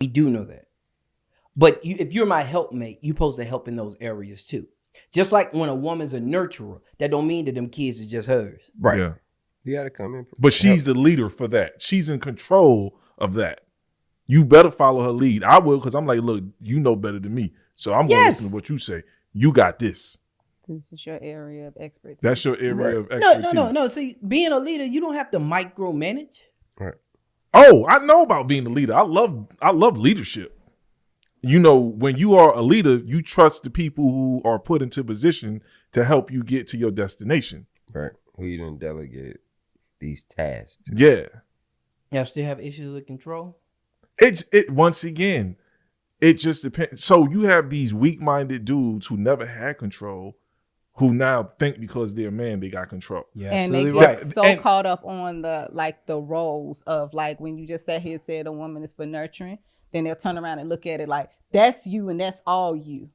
We do know that. But if you're my helpmate, you're supposed to help in those areas too. Just like when a woman's a nurturer, that don't mean that them kids is just hers. Right. Yeah. You got to come in. But she's the leader for that. She's in control of that. You better follow her lead. I will, because I'm like, look, you know better than me. So I'm going to listen to what you say. You got this. This is your area of expertise. That's your area of expertise. No. See, being a leader, you don't have to micromanage. Right. Oh, I know about being a leader. I love leadership. You know, when you are a leader, you trust the people who are put into position to help you get to your destination. Right. Who you done delegated these tasks to. Yeah. Y'all still have issues with control? It once again, it just depends. So you have these weak-minded dudes who never had control, who now think because they're a man they got control. Yeah, and they absolutely get so caught up on the roles of like when you just sat here and said a woman is for nurturing, then they'll turn around and look at it like that's you and that's all you.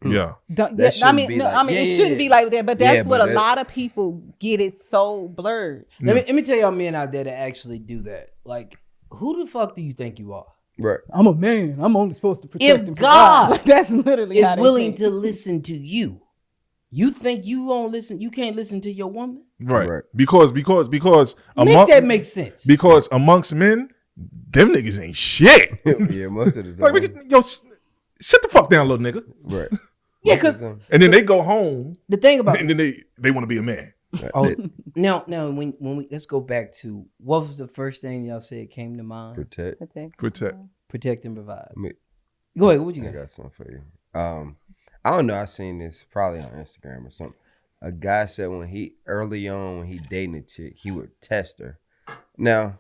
Yeah. It shouldn't be like that, but that's what a lot of people get it so blurred. Let me tell y'all men out there that actually do that. Like, who the fuck do you think you are? Right. I'm a man. I'm only supposed to protect If and God provide. That's literally is how they willing think. to listen to you, you think you won't listen? You can't listen to your woman? Right. Because Make that make sense. Because amongst men, them niggas ain't shit. Yeah, most of the time. Like, yo, sit the fuck down, little nigga. Right. Yeah, because And then they go home. the thing about And then they want to be a man. now when we let's go back to what was the first thing y'all said came to mind? Protect. Protect and provide. I mean, Go ahead. What you I got? got something for you. I don't know. I seen this probably on Instagram or something. A guy said when he dating a chick, he would test her. Now,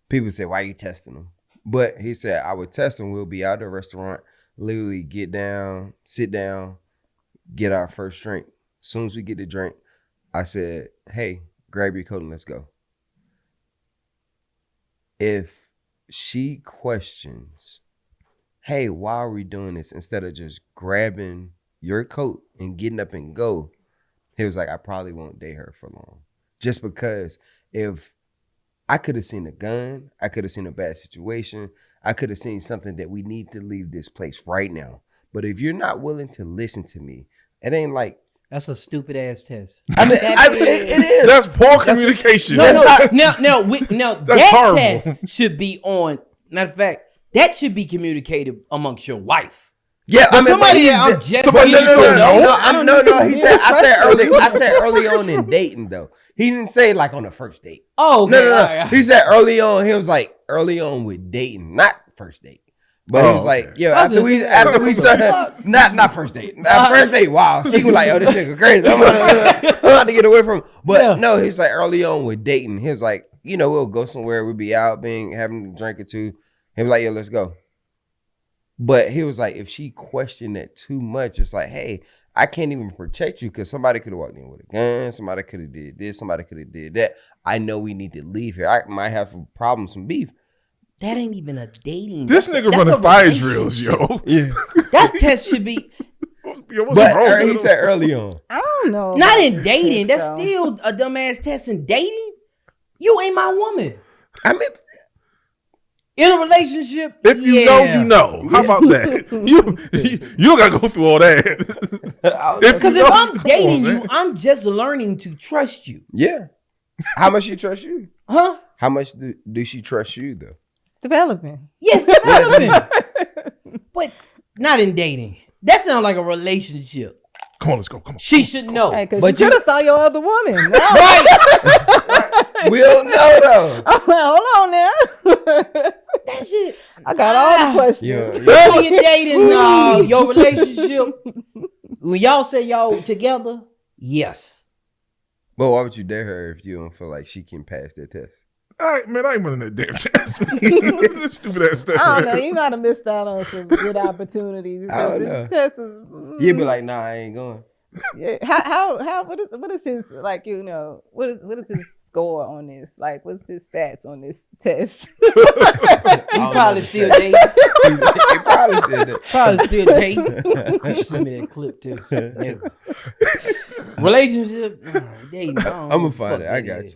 people say, "Why are you testing them?" But he said, "I would test them. We'll be out at a restaurant, literally get down, sit down, get our first drink. As soon as we get the drink, I said, hey, grab your coat and let's go. If she questions, hey, why are we doing this? Instead of just grabbing your coat and getting up and go, he was like, I probably won't date her for long. Just because if I could have seen a gun, I could have seen a bad situation, I could have seen something that we need to leave this place right now. But if you're not willing to listen to me, it ain't like, that's a stupid ass test. I mean, it is. That's poor communication. Now that horrible. test should be on. Matter of fact, that should be communicated amongst your wife. Yeah, But somebody that I'm just no. I said early on in dating though. He didn't say like on the first date. Oh, okay. No. Right. He said early on. He was like early on with dating, not first date. But he was like, yo, after we started, not first date. First date, wow. She was like, oh, this nigga crazy. I'm about to get away from him. But no, he's like early on with dating. He was like, we'll go somewhere. We'll be out, having a drink or two. He was like, yo, let's go. But he was like, if she questioned it too much, it's like, hey, I can't even protect you because somebody could have walked in with a gun. Somebody could have did this. Somebody could have did that. I know we need to leave here. I might have some problems, some beef. That ain't even a dating. This nigga running fire drills, yo. Yeah. That test should be. Yo, but he said early on. I don't know. Not in dating. That's still a dumbass test in dating. You ain't my woman. I mean, in a relationship, if you know, you know. How about that? You don't gotta go through all that. Because if I'm dating you, I'm just learning to trust you. Yeah. How much she trust you? Huh? How much do she trust you though? It's developing. Yes, developing. But not in dating. That sounds like a relationship. Come on, let's go. Come on. She should know. Right, but you could have saw your other woman. Right. We don't know though. Hold on now. That shit. I got all the questions. Yeah. Early in dating, your relationship. When y'all say y'all together, yes. But why would you dare her if you don't feel like she can pass that test? I ain't running that damn test. This stupid ass test. I don't know. You might have missed out on some good opportunities. I don't know. This test is. You'd be like, nah, I ain't going. Yeah. How what is his like? What is his score on this? Like, what's his stats on this test? You probably still dating. He probably still dating. You should send me that clip too. Nigga. Relationship, dating. I'm gonna find it. I got you.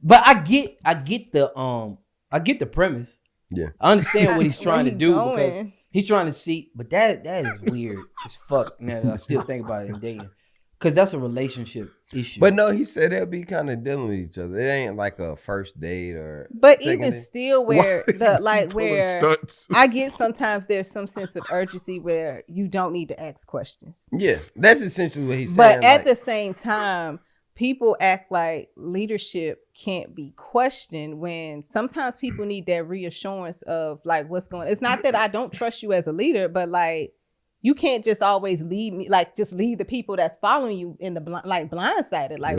But I get the premise. Yeah. I understand what he's trying to Where he do going? because he's trying to see, but that is weird as fuck. Now that I still think about it in dating, because that's a relationship issue. But no, he said they'll be kind of dealing with each other. It ain't like a first date or. But second even date. still, where the Pulling where stunts. I get sometimes there's some sense of urgency where you don't need to ask questions. Yeah, that's essentially what he's saying. But at like, the same time, people act like leadership can't be questioned when sometimes people need that reassurance of like what's going on. It's not that I don't trust you as a leader, but like you can't just always lead me, like just lead the people that's following you in the blindsided. Like